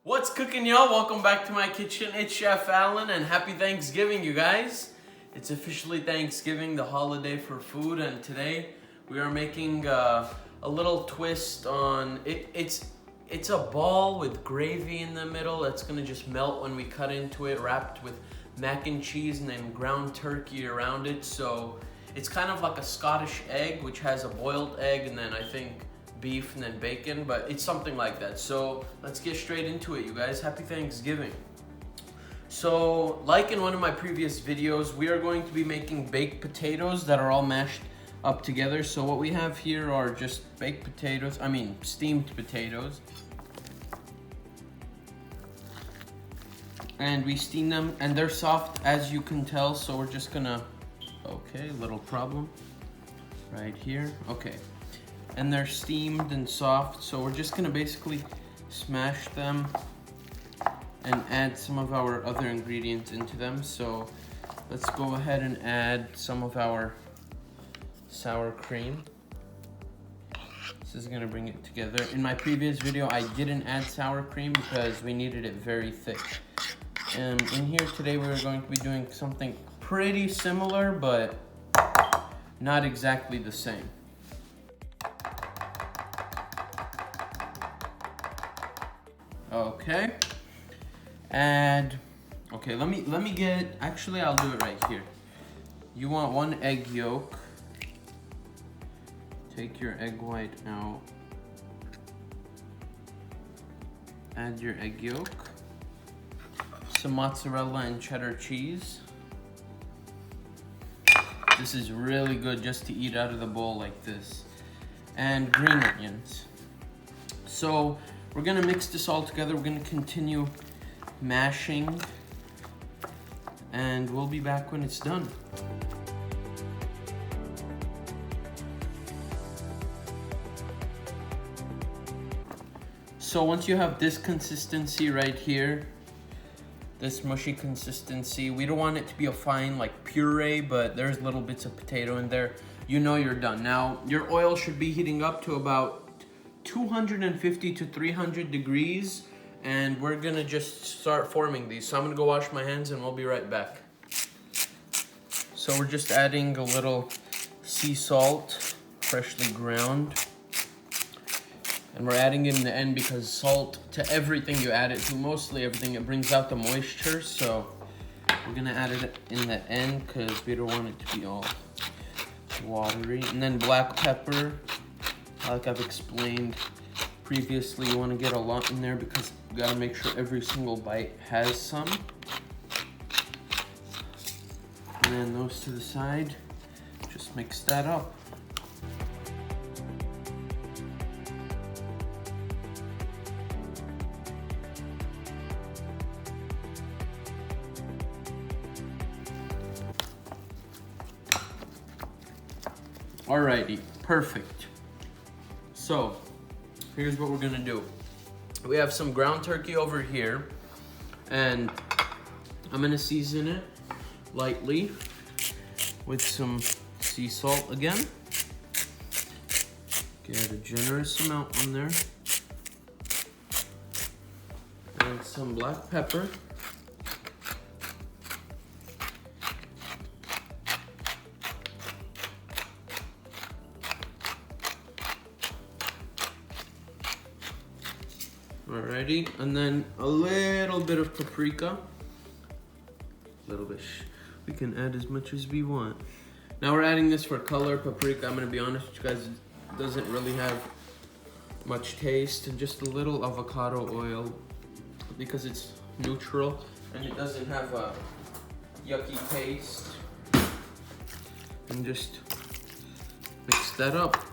What's cooking, y'all? Welcome back to my kitchen. It's Chef Alan, and happy Thanksgiving, you guys. It's officially Thanksgiving, the holiday for food, and today we are making a little twist on it. It's a ball with gravy in the middle that's gonna just melt when we cut into it, wrapped with mac and cheese and then ground turkey around it. So it's kind of like a Scottish egg, which has a boiled egg and then I think beef and then bacon, but it's something like that. So let's get straight into it, you guys. Happy Thanksgiving. So like in one of my previous videos, we are going to be making baked potatoes that are all mashed up together. So what we have here are just baked potatoes, steamed potatoes. And we steam them and they're soft as you can tell. So we're just gonna, okay, little problem right here. Okay. And they're steamed and soft, so we're just gonna basically smash them and add some of our other ingredients into them. So let's go ahead and add some of our sour cream. This is gonna bring it together. In my previous video, I didn't add sour cream because we needed it very thick. And in here today, we're going to be doing something pretty similar, but not exactly the same. Okay, and okay, let me get, actually I'll do it right here. You want one egg yolk. Take your egg white out. Add your egg yolk. Some mozzarella and cheddar cheese. This is really good just to eat out of the bowl like this. And green onions. So we're gonna mix this all together. We're gonna continue mashing and we'll be back when it's done. So once you have this consistency right here, this mushy consistency, we don't want it to be a fine like puree, but there's little bits of potato in there. You know you're done. Now your oil should be heating up to about 250 to 300 degrees, and we're gonna just start forming these. So I'm gonna go wash my hands and we'll be right back. So we're just adding a little sea salt, freshly ground. And we're adding it in the end because salt, to everything you add it to, mostly everything, it brings out the moisture. So we're gonna add it in the end because we don't want it to be all watery. And then black pepper. Like I've explained previously, you want to get a lot in there because you got to make sure every single bite has some. And then those to the side, just mix that up. Alrighty, perfect. So, here's what we're gonna do. We have some ground turkey over here, and I'm gonna season it lightly with some sea salt again. Get a generous amount on there. And some black pepper. Alrighty, and then a little bit of paprika. We can add as much as we want. Now we're adding this for color. Paprika, I'm gonna be honest with you guys, it doesn't really have much taste, and just a little avocado oil because it's neutral and it doesn't have a yucky taste. And just mix that up.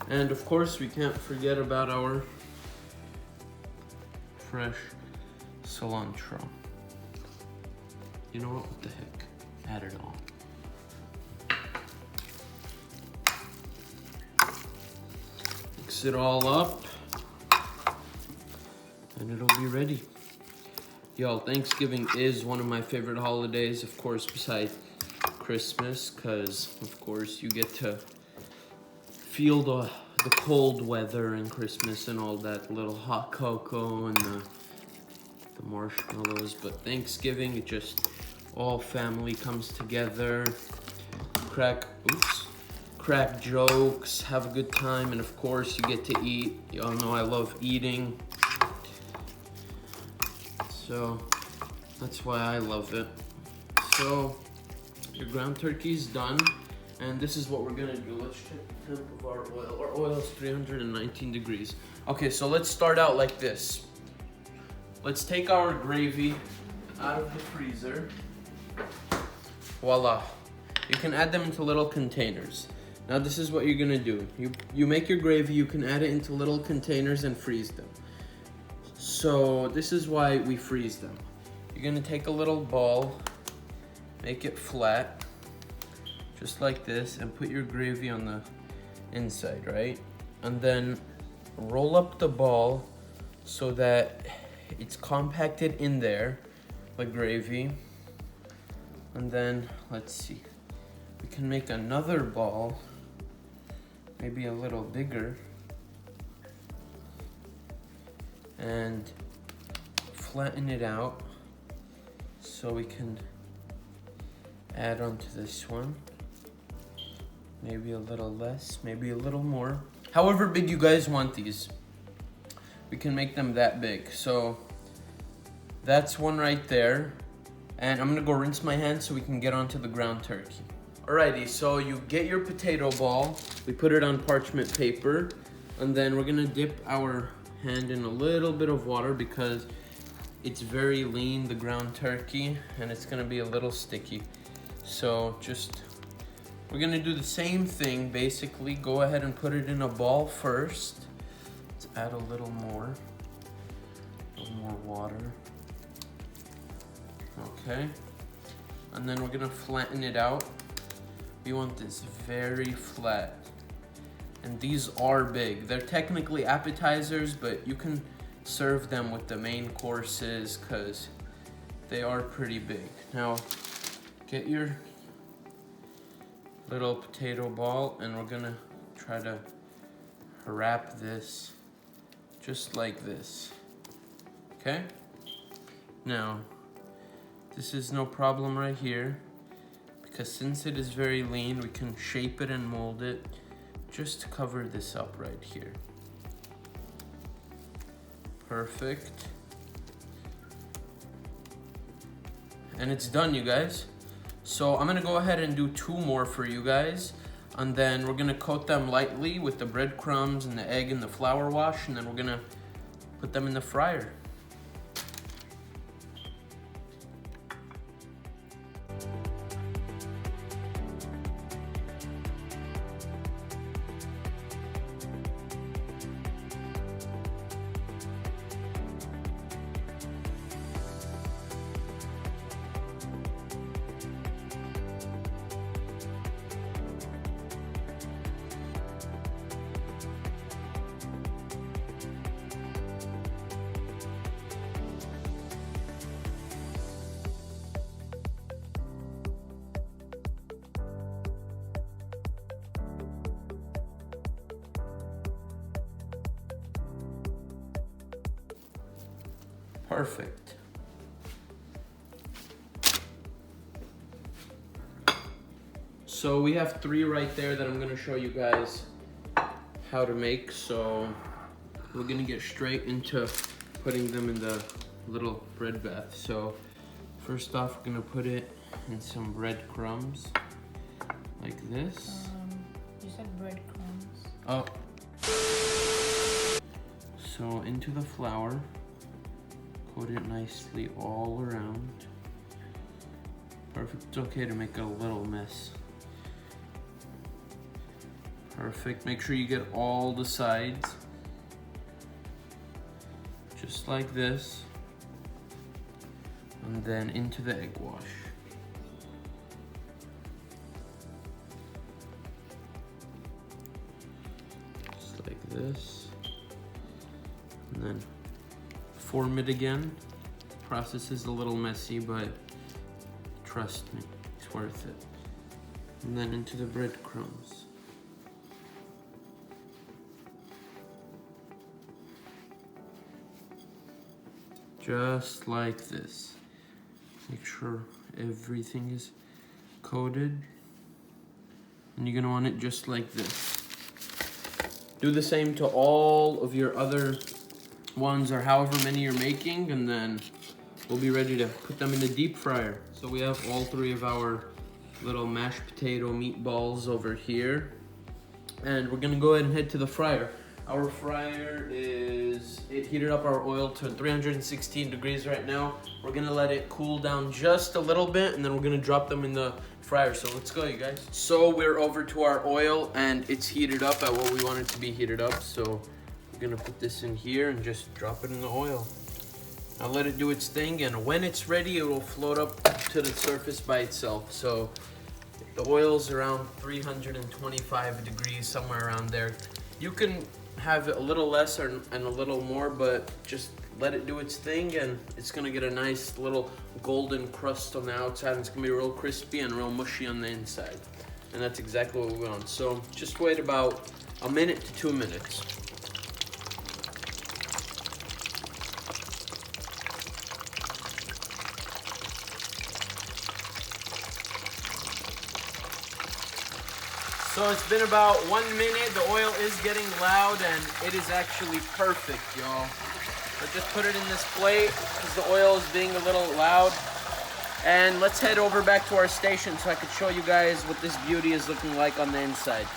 And of course, we can't forget about our fresh cilantro. You know what the heck? Add it all. Mix it all up. and it'll be ready. Yo, Thanksgiving is one of my favorite holidays, of course, besides Christmas, because, of course, you get to feel the cold weather in Christmas and all that, little hot cocoa and the marshmallows. But Thanksgiving, it just all family comes together, crack jokes, have a good time, and of course, you get to eat. Y'all know I love eating. So that's why I love it. So your ground turkey is done, and this is what we're gonna do. Let's check the temp of our oil. Our oil is 319 degrees. Okay, so let's start out like this. Let's take our gravy out of the freezer. Voila. You can add them into little containers. Now this is what you're gonna do. You make your gravy, you can add it into little containers and freeze them. So this is why we freeze them. You're gonna take a little ball, make it flat, just like this, and put your gravy on the inside, right? And then roll up the ball so that it's compacted in there, like gravy. And then, let's see, we can make another ball, maybe a little bigger, and flatten it out so we can add onto this one. Maybe a little less, maybe a little more. However big you guys want these, we can make them that big. So that's one right there. And I'm gonna go rinse my hands so we can get onto the ground turkey. Alrighty, so you get your potato ball, we put it on parchment paper, and then we're gonna dip our hand in a little bit of water because it's very lean, the ground turkey, and it's gonna be a little sticky. So we're gonna do the same thing, basically. Go ahead and put it in a ball first. Let's add a little more water. Okay, and then we're gonna flatten it out. We want this very flat. And these are big. They're technically appetizers, but you can serve them with the main courses because they are pretty big. Now, get your little potato ball and we're gonna try to wrap this just like this, okay? Now, this is no problem right here because since it is very lean, we can shape it and mold it just to cover this up right here. Perfect. And it's done, you guys. So I'm gonna go ahead and do 2 more for you guys, and then we're gonna coat them lightly with the breadcrumbs and the egg and the flour wash, and then we're gonna put them in the fryer. Perfect. So we have 3 right there that I'm gonna show you guys how to make. So we're gonna get straight into putting them in the little bread bath. So first off, we're gonna put it in some breadcrumbs like this. You said breadcrumbs. Oh. So into the flour. Coat it nicely all around. Perfect. It's okay to make a little mess. Perfect. Make sure you get all the sides. Just like this. And then into the egg wash. Just like this. And then form it again. Process is a little messy, but trust me, it's worth it. And then into the breadcrumbs. Just like this. Make sure everything is coated. And you're gonna want it just like this. Do the same to all of your other ones or however many you're making, and then we'll be ready to put them in the deep fryer. So we have all three of our little mashed potato meatballs over here. And we're gonna go ahead and head to the fryer. Our fryer it heated up our oil to 316 degrees right now. We're gonna let it cool down just a little bit, and then we're gonna drop them in the fryer. So let's go, you guys. So we're over to our oil, and it's heated up at what we want it to be heated up. So we're gonna put this in here and just drop it in the oil. Now let it do its thing, and when it's ready, it will float up to the surface by itself. So the oil's around 325 degrees, somewhere around there. You can have it a little less and a little more, but just let it do its thing, and it's gonna get a nice little golden crust on the outside, and it's gonna be real crispy and real mushy on the inside. And that's exactly what we want. So just wait about a minute to 2 minutes. So it's been about 1 minute. The oil is getting loud, and it is actually perfect, y'all. Let's just put it in this plate because the oil is being a little loud. And let's head over back to our station so I could show you guys what this beauty is looking like on the inside.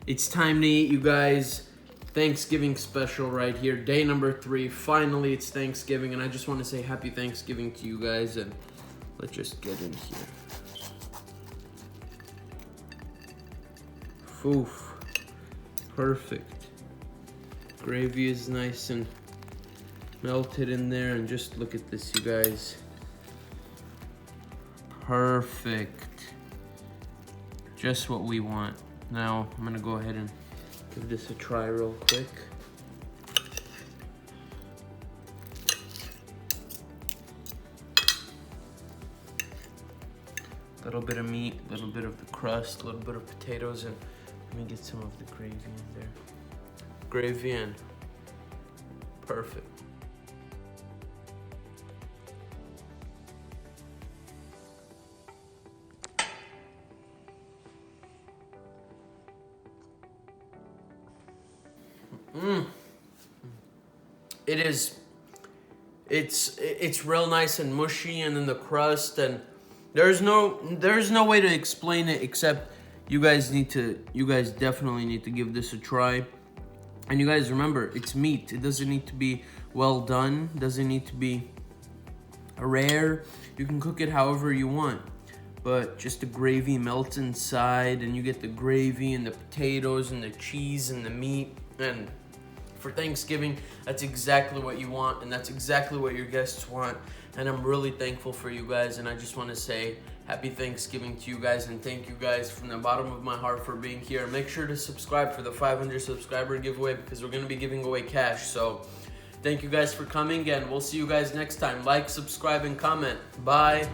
It's time to eat, you guys. Thanksgiving special right here, day number 3. Finally, it's Thanksgiving, and I just want to say happy Thanksgiving to you guys, and let's just get in here. Oof, perfect. Gravy is nice and melted in there, and just look at this, you guys. Perfect. Just what we want. Now, I'm gonna go ahead and give this a try real quick. A little bit of meat, a little bit of the crust, a little bit of potatoes, and let me get some of the gravy in there. Gravy in. Perfect. It's real nice and mushy, and then the crust, and there's no way to explain it except you guys definitely need to give this a try. And you guys remember, it's meat. It doesn't need to be well done, doesn't need to be rare. You can cook it however you want, but just the gravy melts inside, and you get the gravy and the potatoes and the cheese and the meat. And for Thanksgiving, that's exactly what you want, and that's exactly what your guests want. And I'm really thankful for you guys, and I just want to say happy Thanksgiving to you guys, and thank you guys from the bottom of my heart for being here. Make sure to subscribe for the 500 subscriber giveaway, because we're going to be giving away cash. So thank you guys for coming, and we'll see you guys next time. Like, subscribe, and comment. Bye.